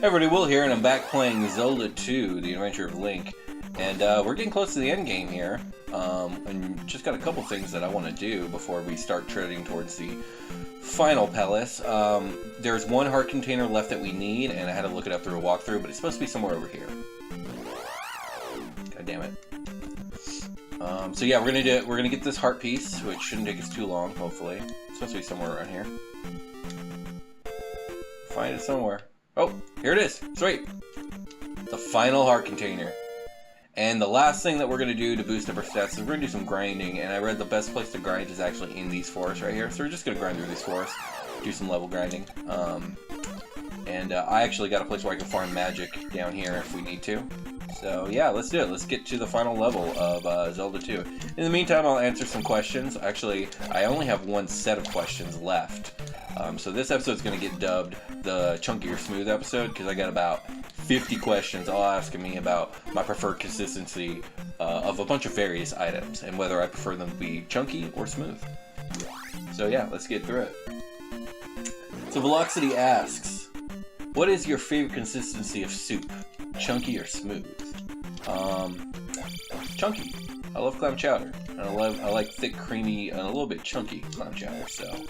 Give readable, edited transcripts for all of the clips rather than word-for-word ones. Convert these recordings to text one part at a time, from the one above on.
Everybody, Will here, and I'm back playing Zelda 2, The Adventure of Link. And we're getting close to the end game here. And just got a couple things that I want to do before we start treading towards the final palace. There's one heart container left that we need, and I had to look it up through a walkthrough, but it's supposed to be somewhere over here. God damn it. So yeah, we're gonna get this heart piece, which shouldn't take us too long, hopefully. It's supposed to be somewhere around here. Find it somewhere. Oh, here it is. Sweet. The final heart container. And the last thing that we're going to do to boost up our stats is we're going to do some grinding. And I read the best place to grind is actually in these forests right here. So we're just going to grind through these forests, do some level grinding. I actually got a place where I can farm magic down here if we need to. So yeah, let's do it. Let's get to the final level of Zelda 2. In the meantime, I'll answer some questions. Actually, I only have one set of questions left. So this episode's going to get dubbed the Chunky or Smooth episode because I got about 50 questions all asking me about my preferred consistency of a bunch of various items and whether I prefer them to be chunky or smooth. So yeah, let's get through it. So Velocity asks, what is your favorite consistency of soup? Chunky or smooth? Chunky. I love clam chowder. And I like thick, creamy, and a little bit chunky clam chowder, so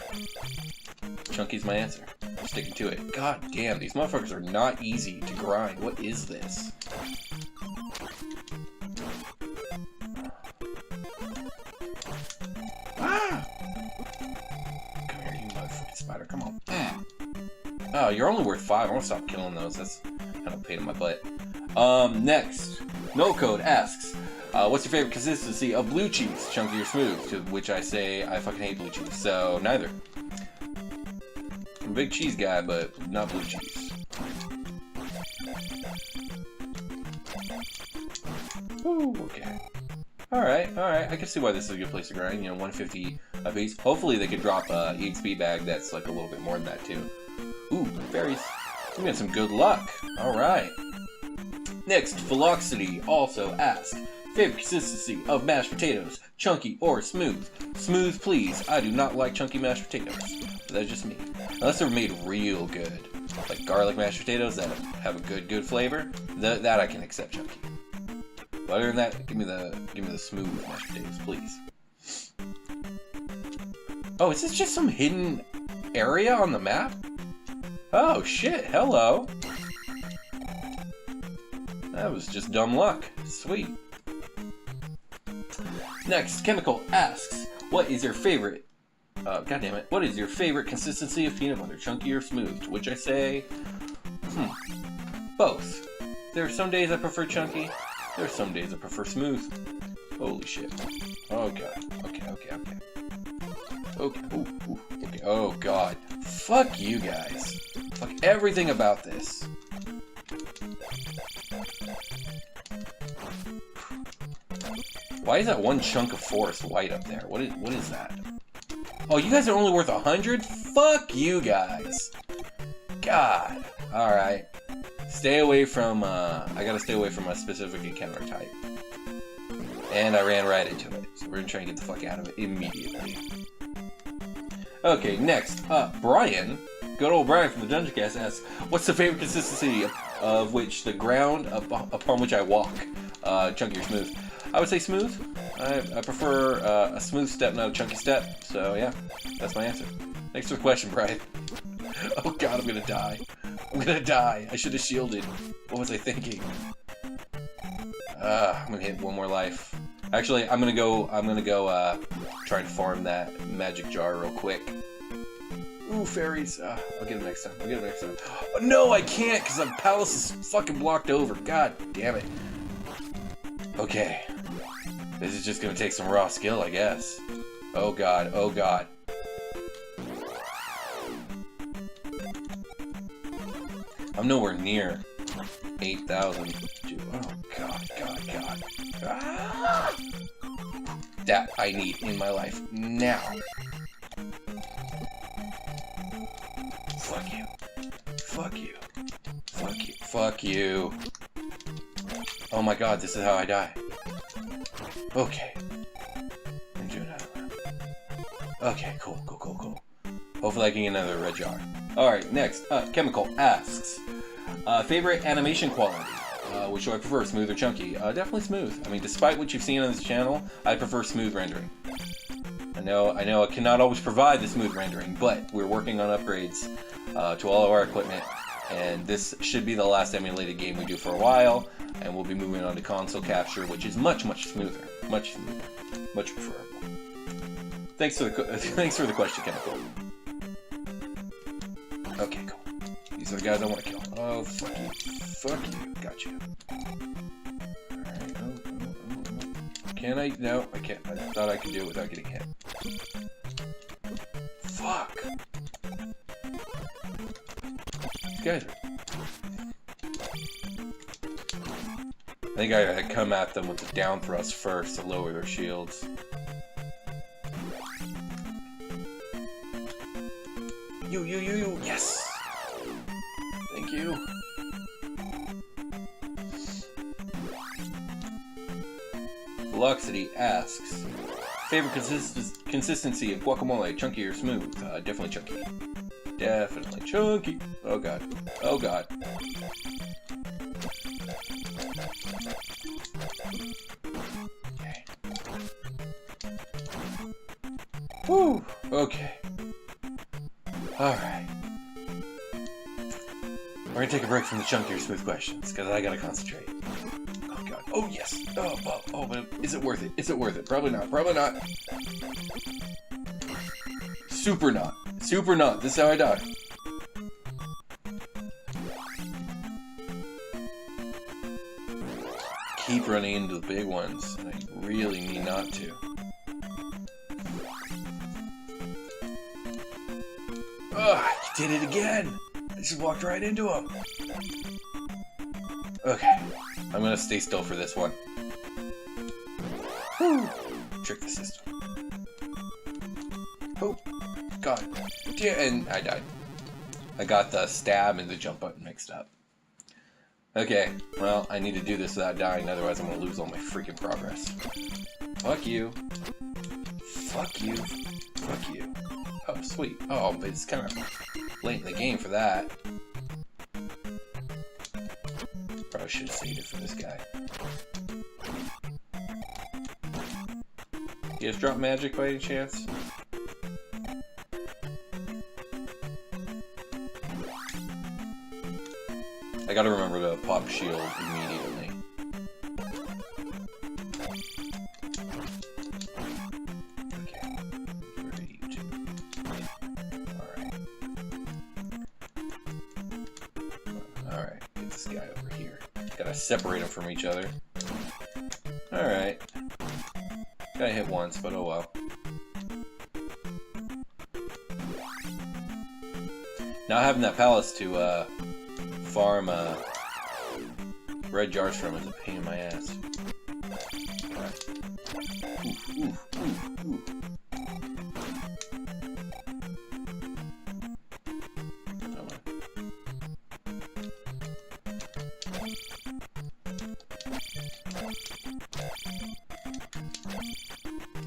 chunky's my answer. I'm sticking to it. God damn, these motherfuckers are not easy to grind. What is this? Ah! Come here, you motherfucking spider. Come on. Oh, you're only worth 5. I want to stop killing those. That's kind of a pain in my butt. Next, No Code asks, what's your favorite consistency of blue cheese, chunky or smooth? To which I say I fucking hate blue cheese, so neither. I'm a big cheese guy, but not blue cheese. Ooh, okay. Alright. I can see why this is a good place to grind. You know, 150 a piece. Hopefully they could drop a EXP bag that's like a little bit more than that too. Ooh, berries. We got some good luck. Alright. Next, Velocity also asks, favorite consistency of mashed potatoes, chunky or smooth? Smooth, please. I do not like chunky mashed potatoes. But that's just me. Unless they're made real good, like garlic mashed potatoes that have a good flavor, that I can accept chunky. But other than that, give me the smooth mashed potatoes, please. Oh, is this just some hidden area on the map? Oh shit! Hello. That was just dumb luck. Sweet. Next, Chemical asks, what is your favorite, what is your favorite consistency of peanut butter, chunky or smooth? To which I say, both. There are some days I prefer chunky, there are some days I prefer smooth. Holy shit. Oh god. Okay. Ooh, okay. Oh god. Fuck you guys. Fuck everything about this. Why is that one chunk of forest white up there? What is that? Oh, you guys are only worth 100? Fuck you guys. God. Alright. Stay away from, I gotta stay away from a specific encounter type. And I ran right into it. So we're gonna try and get the fuck out of it immediately. Okay, next up, Brian. Good old Brian from the Dungeon Cast asks, what's the favorite consistency of which the ground upon which I walk? Chunky or smooth? I would say smooth. I prefer a smooth step, not a chunky step. So yeah, that's my answer. Thanks for the question, Brian. Oh god, I'm gonna die. I should have shielded. What was I thinking? I'm gonna hit one more life. Actually, I'm gonna go try and farm that magic jar real quick. Ooh, fairies. I'll get them next time. Oh, no, I can't because the palace is fucking blocked over. God damn it. Okay. This is just gonna take some raw skill, I guess. Oh god. I'm nowhere near 8,000. Oh god. Ah! That I need in my life now. Fuck you. Oh my god, this is how I die. Okay. And do another one. Okay, cool. Hopefully I can get another red jar. Alright, next, Chemical asks, Favorite animation quality? Which do I prefer, smooth or chunky? Definitely smooth. I mean, despite what you've seen on this channel, I prefer smooth rendering. I know I cannot always provide the smooth rendering, but we're working on upgrades to all of our equipment, and this should be the last emulated game we do for a while, and we'll be moving on to console capture, which is much smoother, much preferable. Thanks for the question, Chemical. Okay, cool. These are the guys I want to kill. Oh, fuck you, gotcha. Alright, oh. Can I? No, I can't. I thought I could do it without getting hit. Fuck! These guys are... I think I gotta come at them with the down thrust first to lower their shields. You, yes! Thank you. Velocity asks, favorite consistency of guacamole, chunky or smooth? Definitely chunky. Definitely chunky. Oh god. Oh god. Okay. Whew. Okay. Alright. We're gonna take a break from the chunky or smooth questions, because I gotta concentrate. Oh god. Oh yes! Oh, but is it worth it? Is it worth it? Probably not. Probably not. Super not. Super not. This is how I die. Keep running into the big ones, and I really mean not to. Ugh, you did it again! I just walked right into him. Okay, I'm gonna stay still for this one. Whew. Trick the system. Oh, god. Yeah, and I died. I got the stab and the jump button mixed up. Okay, well, I need to do this without dying, otherwise I'm gonna lose all my freaking progress. Fuck you. Fuck you. Fuck you. Oh, sweet. Oh, but it's kind of late in the game for that. Probably should have saved it for this guy. You guys drop magic by any chance? I gotta remember to pop shield immediately. Okay. Where are you two? Alright. Alright, get this guy over here. Gotta separate them from each other. Alright. Got hit once, but oh well. Now having that palace to, farm red jars from is a pain in my ass. Ooh.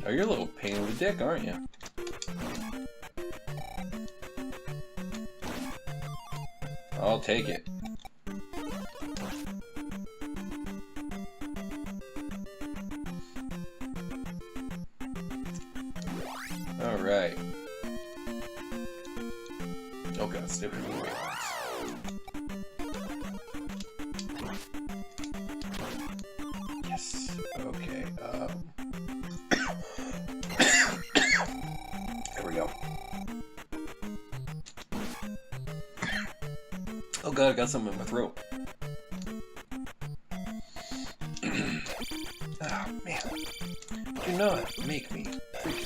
Oh, you're a little pain in the dick, aren't you? I'll take it. Alright. Oh god, stupid movie ones. Yes. Okay, there we go. Oh god, I got something in my throat. Oh man. Do not make me freaking...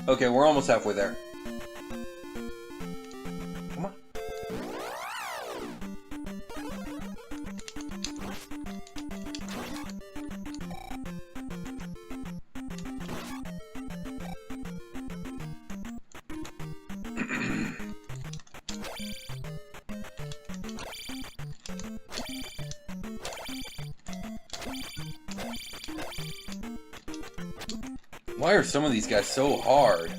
Okay, we're almost halfway there. Come on. Why are some of these guys so hard?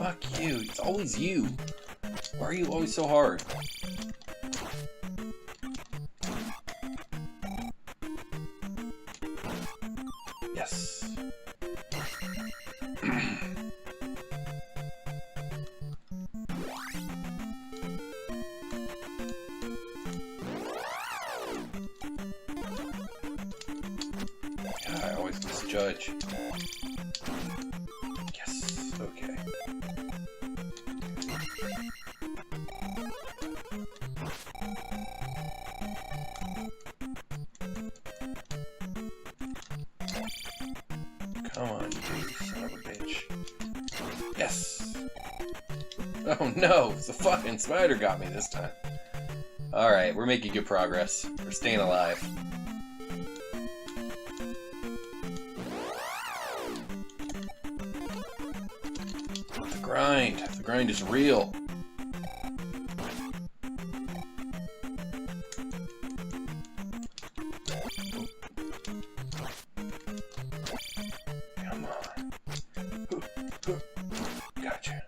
Fuck you. It's always you. Why are you always so hard? Yes. I always misjudge. Yes, okay. Come on, you son of a bitch. Yes! Oh no, the fucking spider got me this time. Alright, we're making good progress. We're staying alive. The grind is real. Come on. Gotcha.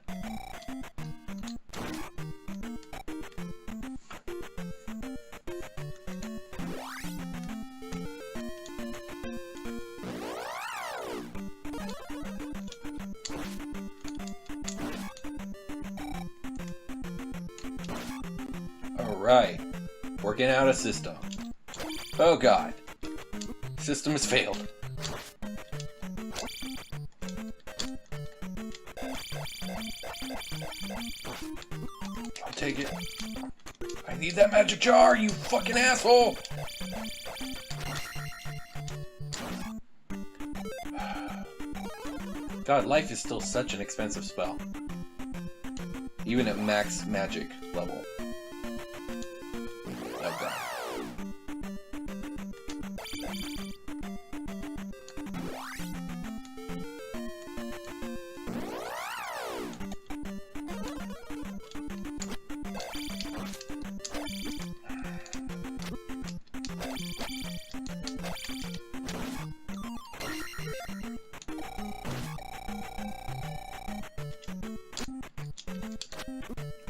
Alright, working out a system. Oh god. System has failed. I'll take it. I need that magic jar, you fucking asshole! God, life is still such an expensive spell. Even at max magic level. Oh god.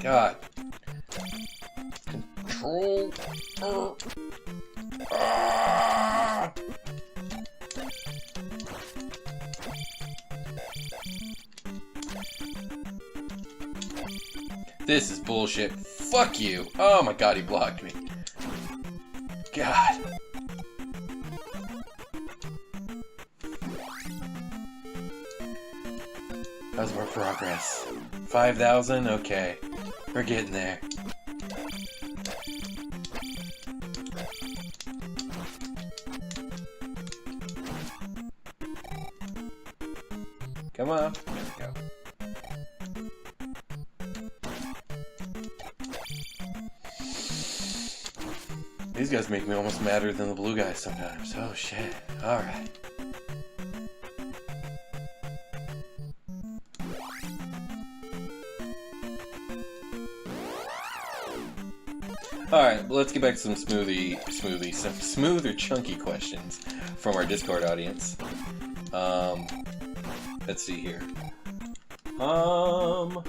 God. Control. Ah! This is bullshit. Fuck you. Oh my god, he blocked me. God. How's our progress? 5,000? Okay. We're getting there. Come on. There we go. These guys make me almost madder than the blue guys sometimes. Oh shit. Alright. Alright, let's get back to some some smooth or chunky questions from our Discord audience. Let's see here. Oh,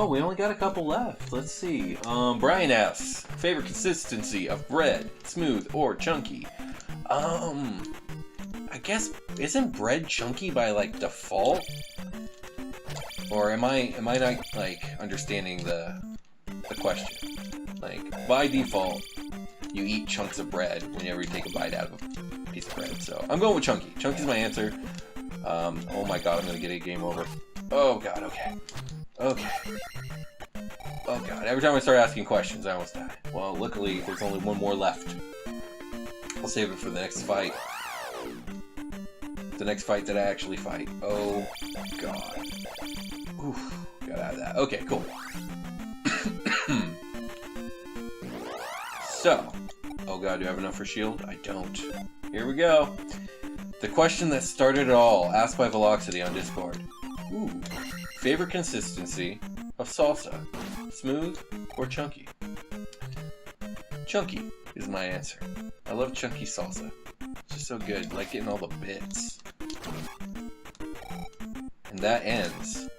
we only got a couple left. Let's see. Brian asks, favorite consistency of bread, smooth or chunky? I guess, isn't bread chunky by, like, default? Or am I not, like, understanding the question? Like, by default, you eat chunks of bread whenever you take a bite out of a piece of bread. So, I'm going with chunky. Chunky's my answer. Oh my god, I'm gonna get a game over. Oh god, okay. Okay. Oh god, every time I start asking questions, I almost die. Well, luckily, there's only one more left. I'll save it for the next fight. The next fight that I actually fight. Oh god. Oof, got out of that. Okay, cool. So, oh god, do I have enough for shield? I don't. Here we go. The question that started it all, asked by Velocity on Discord. Ooh, favorite consistency of salsa, smooth or chunky? Chunky is my answer. I love chunky salsa. It's just so good, like getting all the bits. And that ends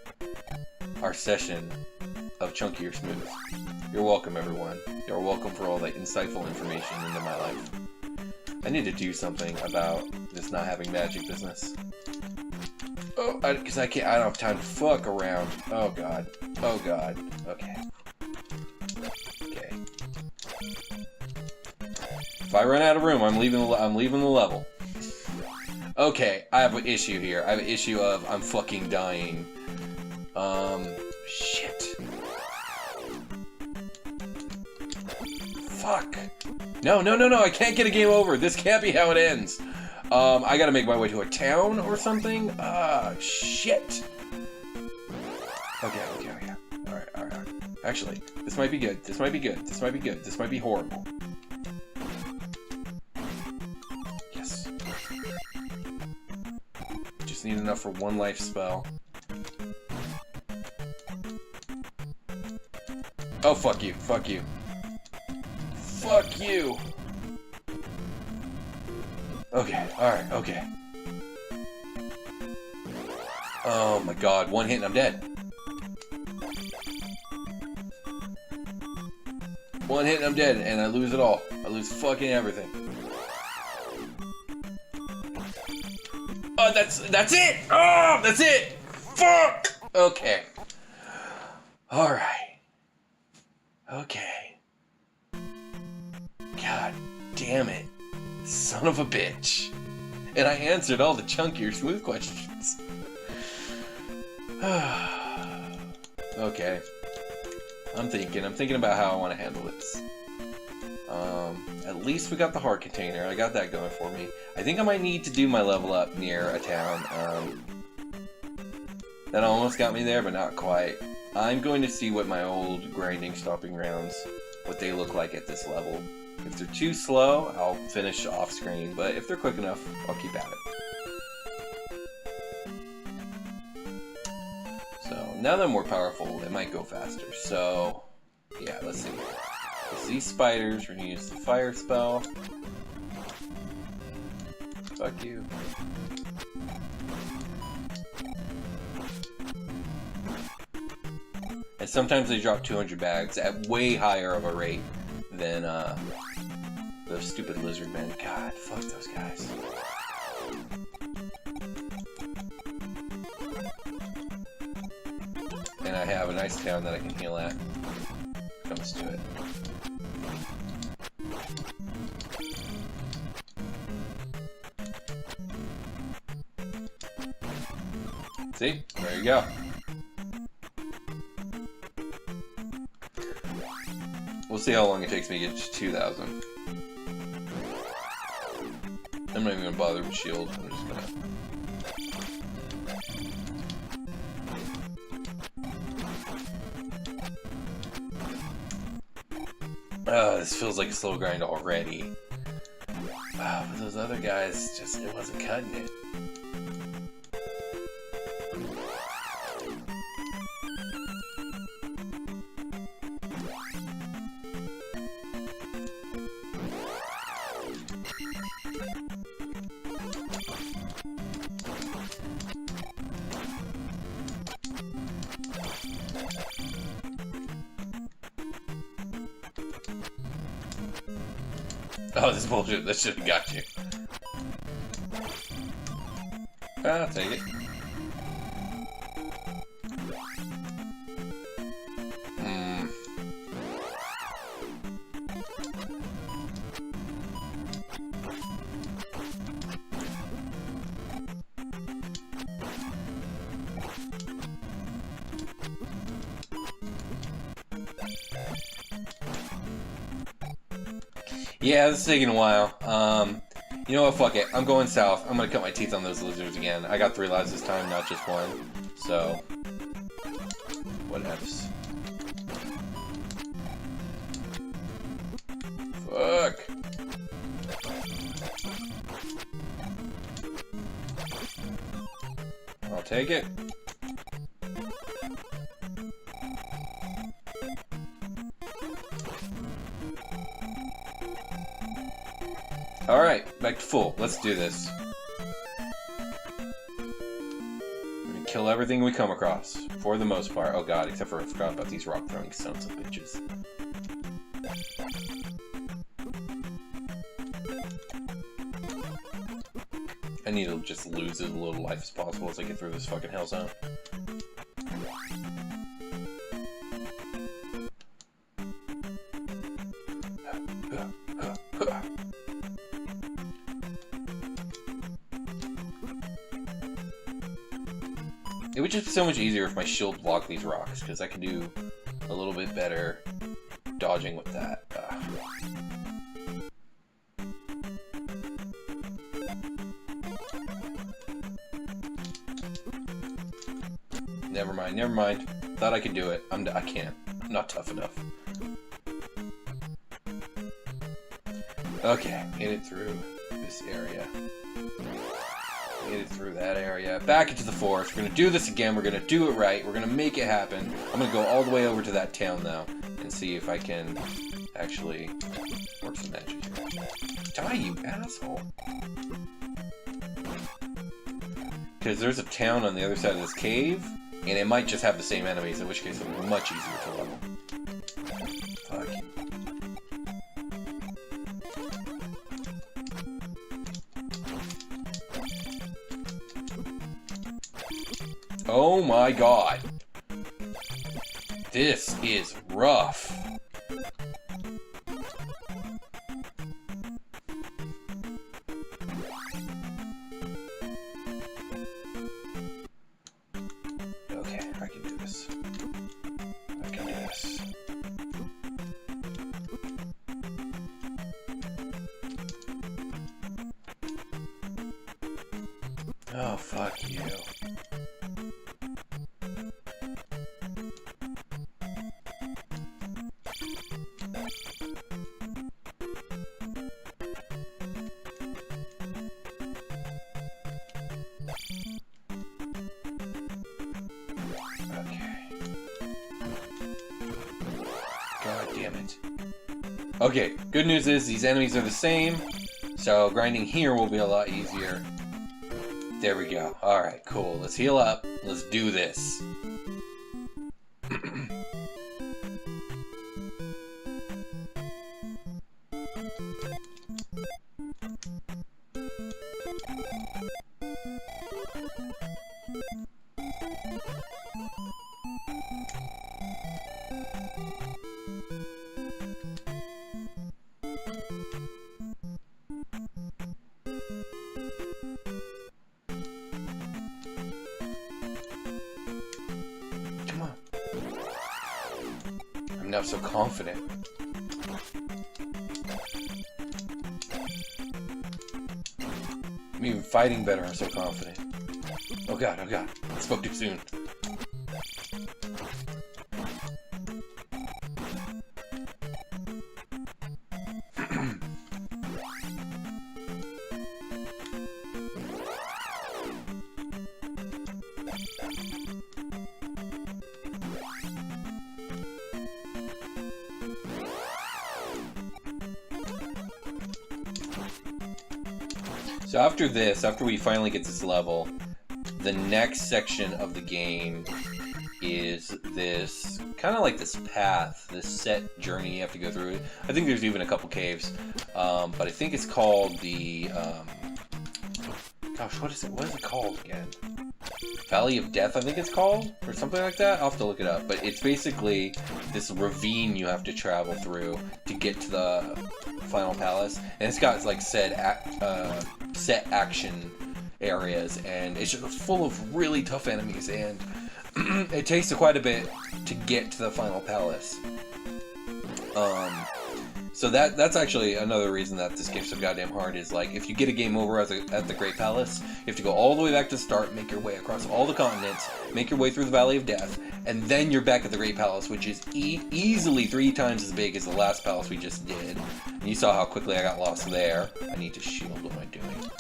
our session of Chunky or Smooth. You're welcome, everyone. You're welcome for all the insightful information into my life. I need to do something about this not having magic business. Oh, because I don't have time to fuck around. Oh god. Oh god. Okay. Okay. If I run out of room, I'm leaving the level. Okay, I have an issue here. I have an issue of I'm fucking dying. Shit. Fuck. No, I can't get a game over. This can't be how it ends. I gotta make my way to a town or something? Shit. Okay. Alright. Actually, this might be good. This might be horrible. Yes. Just need enough for one life spell. Oh, fuck you. Fuck you. Okay, alright, okay. Oh my god, one hit and I'm dead. One hit and I'm dead, and I lose it all. I lose fucking everything. Oh, that's it! Oh, that's it! Fuck! Okay. Alright. Okay. God damn it. Son of a bitch. And I answered all the Chunky or Smooth questions. Okay. I'm thinking about how I want to handle this. At least we got the heart container. I got that going for me. I think I might need to do my level up near a town. That almost got me there, but not quite. I'm going to see what my old grinding stomping grounds, what they look like at this level. If they're too slow, I'll finish off screen, but if they're quick enough, I'll keep at it. So, now they're more powerful, they might go faster. So, yeah, let's see. With these spiders, we're going to use the fire spell. Fuck you. And sometimes they drop 200 bags at way higher of a rate than those stupid lizard men. God, fuck those guys. And I have a nice town that I can heal at. Comes to it. See? There you go. We'll see how long it takes me to get to 2,000. I'm not even gonna bother with shield. I'm just gonna. This feels like a slow grind already. But those other guys, just it wasn't cutting it. Oh, this is bullshit. That should have got you. I'll take it. Yeah, this is taking a while. You know what, fuck it. I'm going south. I'm gonna cut my teeth on those lizards again. I got 3 lives this time, not just 1. So, whatevs. Fuck. I'll take it. Alright, back to full. Let's do this. I'm gonna kill everything we come across, for the most part. Oh god, except for I forgot about these rock throwing sons of bitches. I need to just lose as little life as possible as I get through this fucking hell zone. It would just be so much easier if my shield blocked these rocks, because I could do a little bit better dodging with that. Never mind, never mind. Thought I could do it. I can't. I'm not tough enough. Okay, made it through this area. Made it through that area. Back into the forest. We're gonna do this again. We're gonna do it right. We're gonna make it happen. I'm gonna go all the way over to that town now and see if I can actually work some magic here. Die, you asshole. Because there's a town on the other side of this cave, and it might just have the same enemies, in which case it'll be much easier to level. Fuck you. Oh my god. This is rough. Okay, I can do this. I can do this. Oh, fuck you. God damn it. Okay, good news is these enemies are the same, so grinding here will be a lot easier. There we go. Alright, cool. Let's heal up. Let's do this. Come on. I'm now so confident. I'm even fighting better, I'm so confident. Oh god, oh god. I spoke too soon. So after this, after we finally get this level, the next section of the game is this, kind of like this path, this set journey you have to go through. I think there's even a couple caves, but I think it's called the, gosh, what is it called again? Valley of Death, I think it's called, or something like that. I'll have to look it up, but it's basically this ravine you have to travel through to get to the final palace, and it's got like set action areas, and it's just full of really tough enemies, and it takes quite a bit to get to the final palace. So that's actually another reason that this game's so goddamn hard, is like, if you get a game over at the Great Palace, you have to go all the way back to the start, make your way across all the continents, make your way through the Valley of Death, and then you're back at the Great Palace, which is easily 3 times as big as the last palace we just did. And you saw how quickly I got lost there. I need to shield, what am I doing?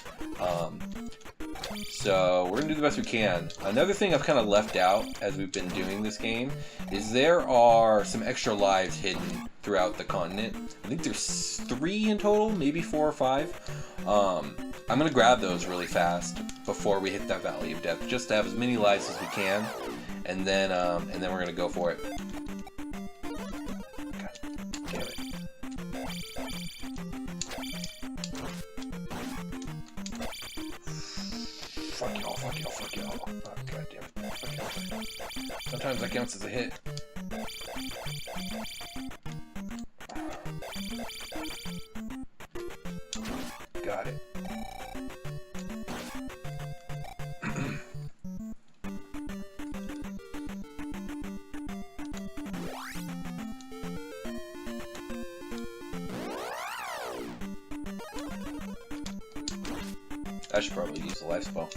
So we're gonna do the best we can. Another thing I've kind of left out as we've been doing this game is there are some extra lives hidden throughout the continent. I think there's 3 in total, maybe 4 or 5. I'm gonna grab those really fast before we hit that Valley of Death, just to have as many lives as we can, and then we're gonna go for it. God damn it. Fuck y'all, fuck y'all, fuck y'all. Oh, God damn it. Fuck y'all, fuck y'all. Sometimes that counts as a hit. Got it. I should probably use the life spell.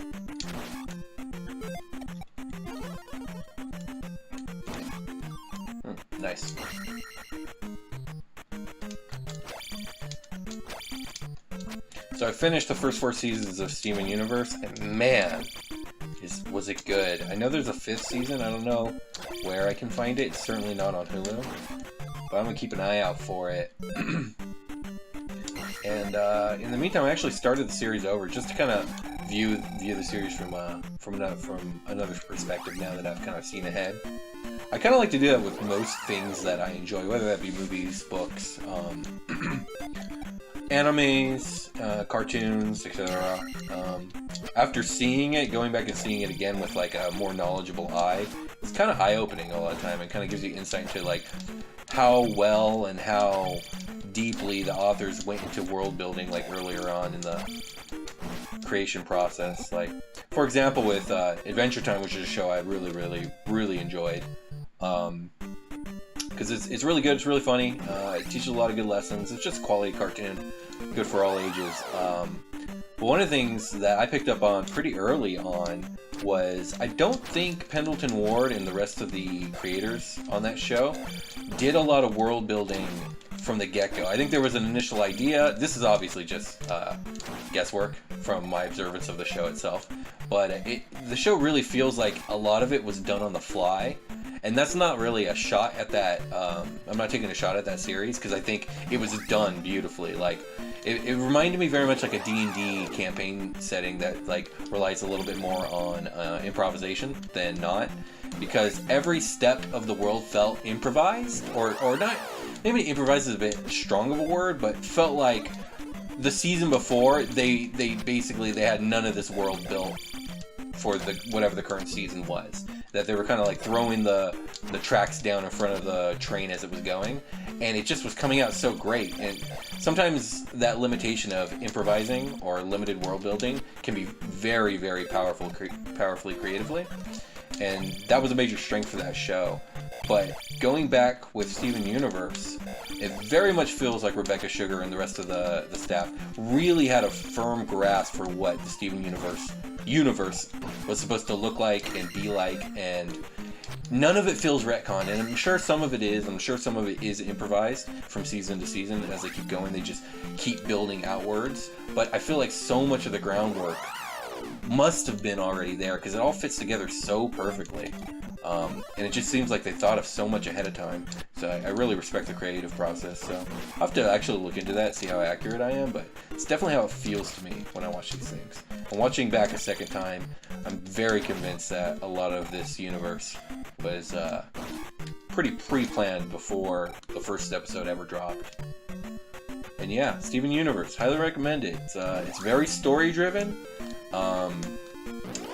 Nice. So I finished the first 4 seasons of Steven Universe, and man, was it good. I know there's a 5th season. I don't know where I can find it. It's certainly not on Hulu, but I'm gonna keep an eye out for it. And in the meantime, I actually started the series over just to kind of view the series from another perspective. Now that I've kind of seen ahead, I kind of like to do that with most things that I enjoy, whether that be movies, books, animes, cartoons, etc. After seeing it, going back and seeing it again with like a more knowledgeable eye, it's kind of eye-opening a lot of time, and kind of gives you insight into like how well and how deeply the authors went into world building like earlier on in the creation process. Like, for example, with Adventure Time, which is a show I really enjoyed, because it's really good, it's really funny, it teaches a lot of good lessons, it's just a quality cartoon, good for all ages. But one of the things that I picked up on pretty early on was I don't think Pendleton Ward and the rest of the creators on that show did a lot of world building from the get-go. I think there was an initial idea. This is obviously just guesswork from my observance of the show itself, but the show really feels like a lot of it was done on the fly, and that's not really a shot at that. I'm not taking a shot at that series, because I think it was done beautifully. Like, it reminded me very much like a D&D campaign setting that like relies a little bit more on improvisation than not, because every step of the world felt improvised, or not. Maybe improvised is a bit strong of a word, but felt like the season before they had none of this world built for whatever the current season was. That they were kind of like throwing the tracks down in front of the train as it was going, and it just was coming out so great. And sometimes that limitation of improvising or limited world building can be very, very powerfully creatively, and that was a major strength for that show. But going back with Steven Universe, it very much feels like Rebecca Sugar and the rest of the staff really had a firm grasp for what the Steven Universe was supposed to look like and be like, and none of it feels retconned, and I'm sure some of it is. I'm sure some of it is improvised from season to season. As they keep going, they just keep building outwards, but I feel like so much of the groundwork must have been already there, because it all fits together so perfectly. And it just seems like they thought of so much ahead of time. So I really respect the creative process. So I'll have to actually look into that, see how accurate I am, but it's definitely how it feels to me when I watch these things. And watching back a second time, I'm very convinced that a lot of this universe was pretty pre-planned before the first episode ever dropped. And yeah, Steven Universe, highly recommend it. It's very story-driven.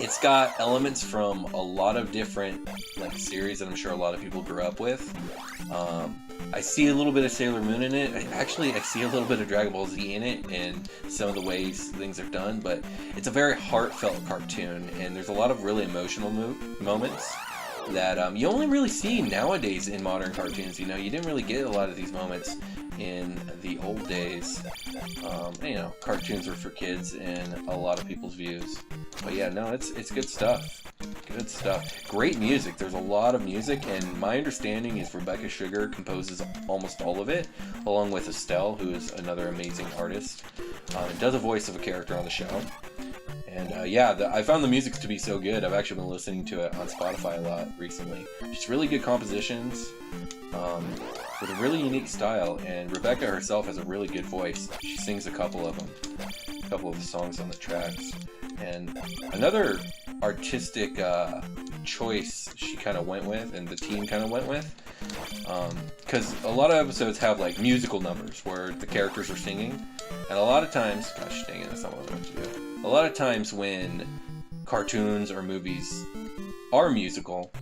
It's got elements from a lot of different like series that I'm sure a lot of people grew up with. I see a little bit of Sailor Moon in it. I see a little bit of Dragon Ball Z in it, and some of the ways things are done. But it's a very heartfelt cartoon, and there's a lot of really emotional moments that you only really see nowadays in modern cartoons. You know, you didn't really get a lot of these moments in the old days. You know, cartoons were for kids in a lot of people's views. But yeah, no, it's good stuff. Good stuff. Great music. There's a lot of music, and my understanding is Rebecca Sugar composes almost all of it, along with Estelle, who is another amazing artist. Does a voice of a character on the show. And yeah, I found the music to be so good. I've actually been listening to it on Spotify a lot recently. Just really good compositions, with a really unique style. And Rebecca herself has a really good voice. She sings a couple of them, a couple of the songs on the tracks. And another artistic choice she kind of went with, and the team kind of went with, because a lot of episodes have like musical numbers where the characters are singing, and a lot of times, gosh dang it, that's not what I meant to do. A lot of times when cartoons or movies are musical,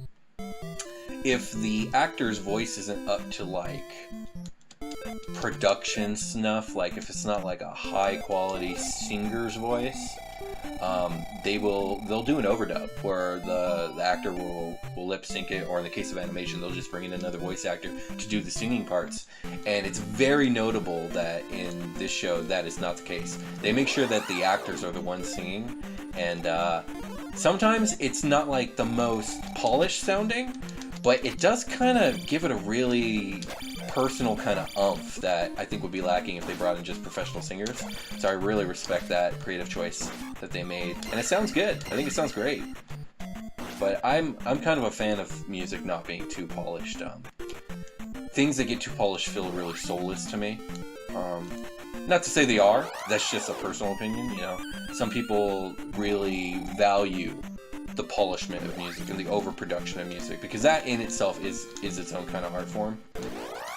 if the actor's voice isn't up to like production snuff, like if it's not like a high quality singer's voice, they'll do an overdub where the actor will lip sync it, or in the case of animation, they'll just bring in another voice actor to do the singing parts. And it's very notable that in this show that is not the case. They make sure that the actors are the ones singing, and sometimes it's not like the most polished sounding, but it does kind of give it a really personal kind of oomph that I think would be lacking if they brought in just professional singers. So I really respect that creative choice that they made, and it sounds good. I think it sounds great. But I'm kind of a fan of music not being too polished. Things that get too polished feel really soulless to me. Not to say they are. That's just a personal opinion. You know, some people really value the polishment of music and the overproduction of music, because that in itself is its own kind of art form.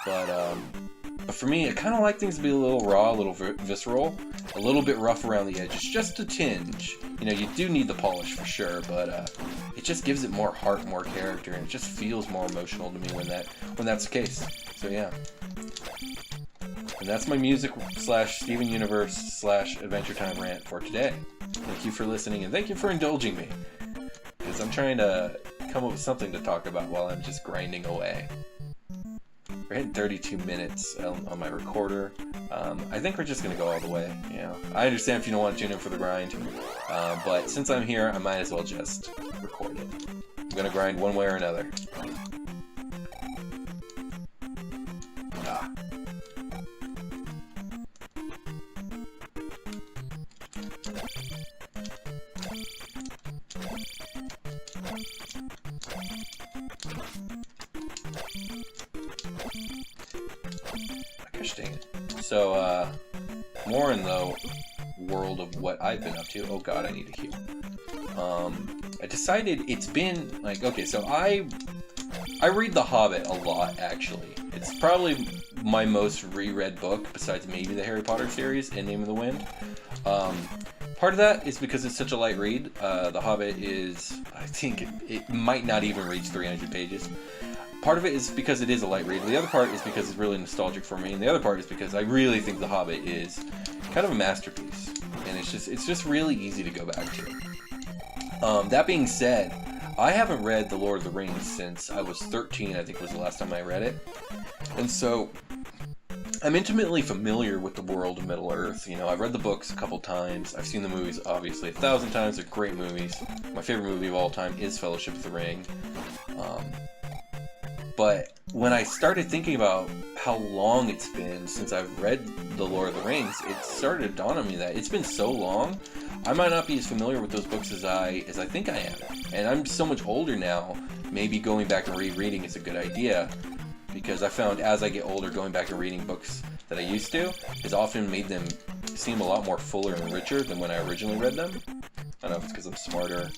But for me, I kind of like things to be a little raw, a little visceral, a little bit rough around the edges, just a tinge. You know, you do need the polish for sure, but it just gives it more heart, more character, and it just feels more emotional to me when that's the case. So yeah. And that's my music / Steven Universe / Adventure Time rant for today. Thank you for listening, and thank you for indulging me, because I'm trying to come up with something to talk about while I'm just grinding away. We're hitting 32 minutes on my recorder. I think we're just going to go all the way. You know, I understand if you don't want to tune in for the grind, but since I'm here, I might as well just record it. I'm going to grind one way or another. Gosh dang it. So, more in the world of what I've been up to. Oh god, I need to heal. I decided it's been, like, okay, so I read The Hobbit a lot, actually. It's probably my most reread book, besides maybe the Harry Potter series and Name of the Wind. Part of that is because it's such a light read. The Hobbit is, I think, it might not even reach 300 pages. Part of it is because it is a light read. The other part is because it's really nostalgic for me. And the other part is because I really think The Hobbit is kind of a masterpiece. And it's just really easy to go back to. That being said, I haven't read The Lord of the Rings since I was 13, I think was the last time I read it. And so I'm intimately familiar with the world of Middle-earth. You know, I've read the books a couple times. I've seen the movies, obviously, 1,000 times. They're great movies. My favorite movie of all time is Fellowship of the Ring. But when I started thinking about how long it's been since I've read The Lord of the Rings, it started to dawn on me that it's been so long, I might not be as familiar with those books as I think I am. And I'm so much older now, maybe going back and rereading is a good idea, because I found as I get older, going back and reading books that I used to has often made them seem a lot more fuller and richer than when I originally read them. I don't know if it's because I'm smarter,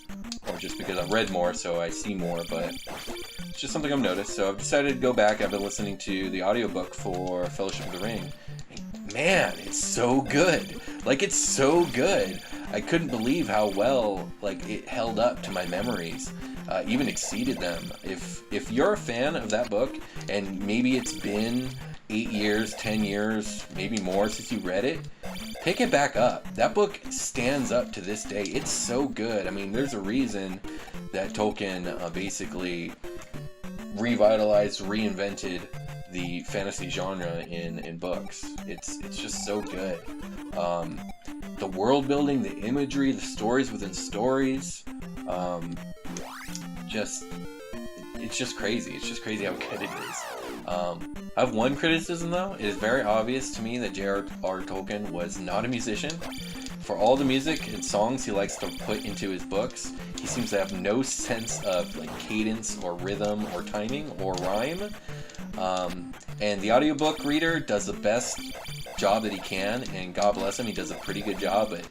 or just because I've read more, so I see more, but it's just something I've noticed. So I've decided to go back. I've been listening to the audiobook for Fellowship of the Ring. And man, it's so good. Like, it's so good. I couldn't believe how well, like, it held up to my memories. Even exceeded them. If you're a fan of that book, and maybe it's been 8 years, 10 years, maybe more since you read it, pick it back up. That book stands up to this day. It's so good. I mean, there's a reason that Tolkien basically revitalized, reinvented the fantasy genre in books. It's just so good. The world building, the imagery, the stories within stories, it's just crazy. It's just crazy how good it is. I have one criticism though. It is very obvious to me that J.R.R. Tolkien was not a musician. for all the music and songs he likes to put into his books, he seems to have no sense of like cadence or rhythm or timing or rhyme. And the audiobook reader does the best job that he can, and God bless him, he does a pretty good job, but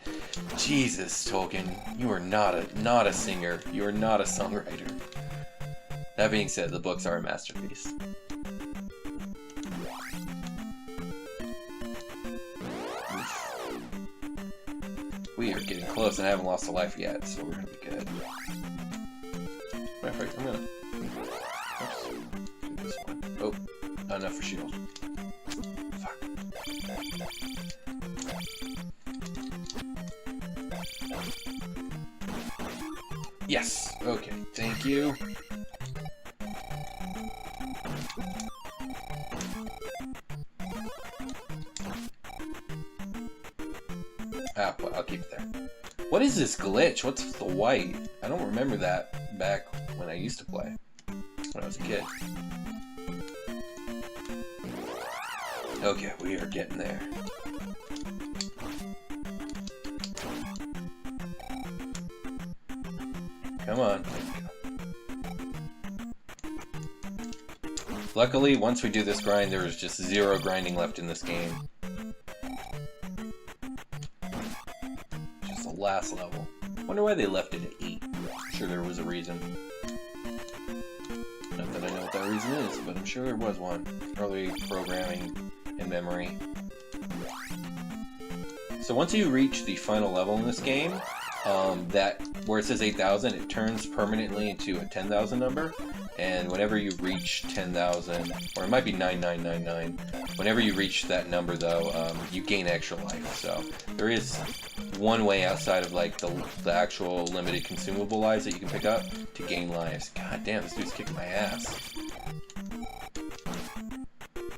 Jesus, Tolkien, you are not a singer. You are not a songwriter. That being said, the books are a masterpiece. We are getting close, and I haven't lost a life yet, so we're gonna be good. Matter of fact, I'm gonna... Oops. Do this one. Oh, not enough for shield. Fuck. Yes! Okay, thank you. Ah, well, I'll keep it there. What is this glitch? What's the white? I don't remember that back when I used to play. When I was a kid. Okay, we are getting there. Come on. Luckily, once we do this grind, there is just 0 grinding left in this game. Just the last level. Wonder why they left it at 8. I'm sure there was a reason. Not that I know what that reason is, but I'm sure there was one. Early programming in memory. So once you reach the final level in this game, that where it says 8,000, it turns permanently into a 10,000 number, and whenever you reach 10,000, or it might be 9999, whenever you reach that number though, you gain extra life. So there is one way outside of like the actual limited consumable lives that you can pick up to gain lives. God damn, this dude's kicking my ass.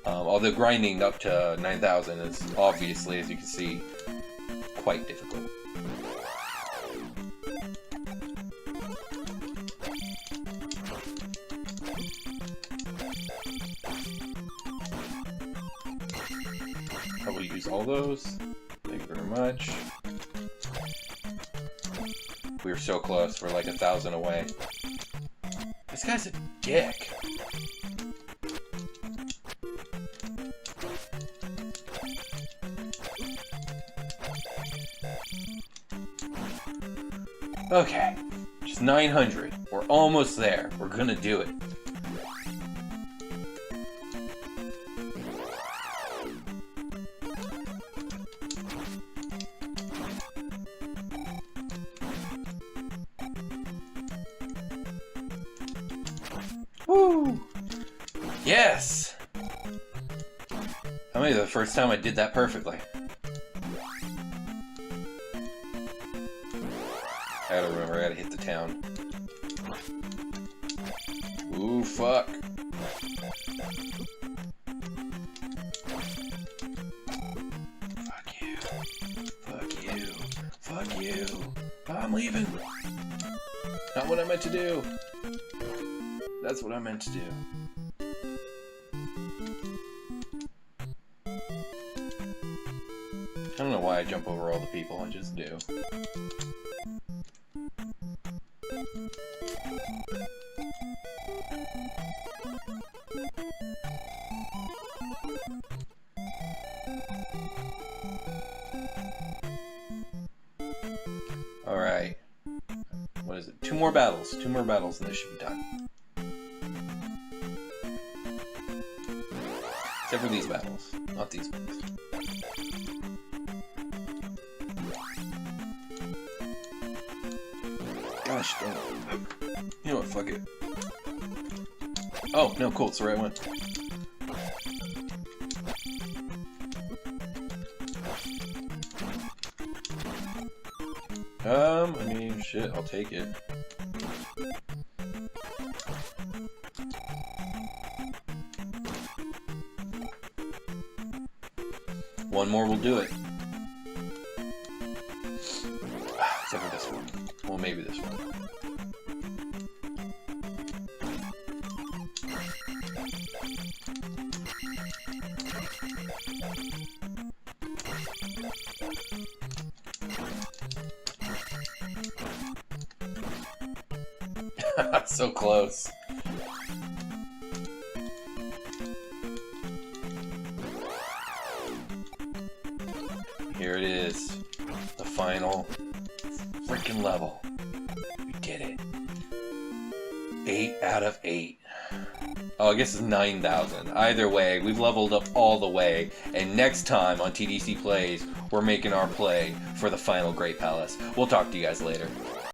Although grinding up to 9,000 is obviously, as you can see, quite difficult. Probably use all those. Thank you very much. We were so close. We're like 1,000 away. This guy's a dick. Okay, just 900. We're almost there. We're gonna do it. Woo! Yes! I mean, the first time I did that perfectly. I gotta remember, I gotta hit the town. Ooh, fuck. Fuck you. Fuck you. Fuck you. I'm leaving. Not what I meant to do. That's what I meant to do. I don't know why I jump over all the people, I just do. Alright. What is it? 2 more battles. 2 more battles and this should be done. Except for these battles. Not these ones. Gosh dang it. You know what, fuck it. Oh, no, cool, it's the right one. I mean, shit, I'll take it. One more will do it. Except for this one. Well, maybe this one. So close. Here it is. The final freaking level. We did it. 8 out of 8. Oh, I guess it's 9,000. Either way, we've leveled up all the way. And next time on TDC Plays, we're making our play for the final Great Palace. We'll talk to you guys later.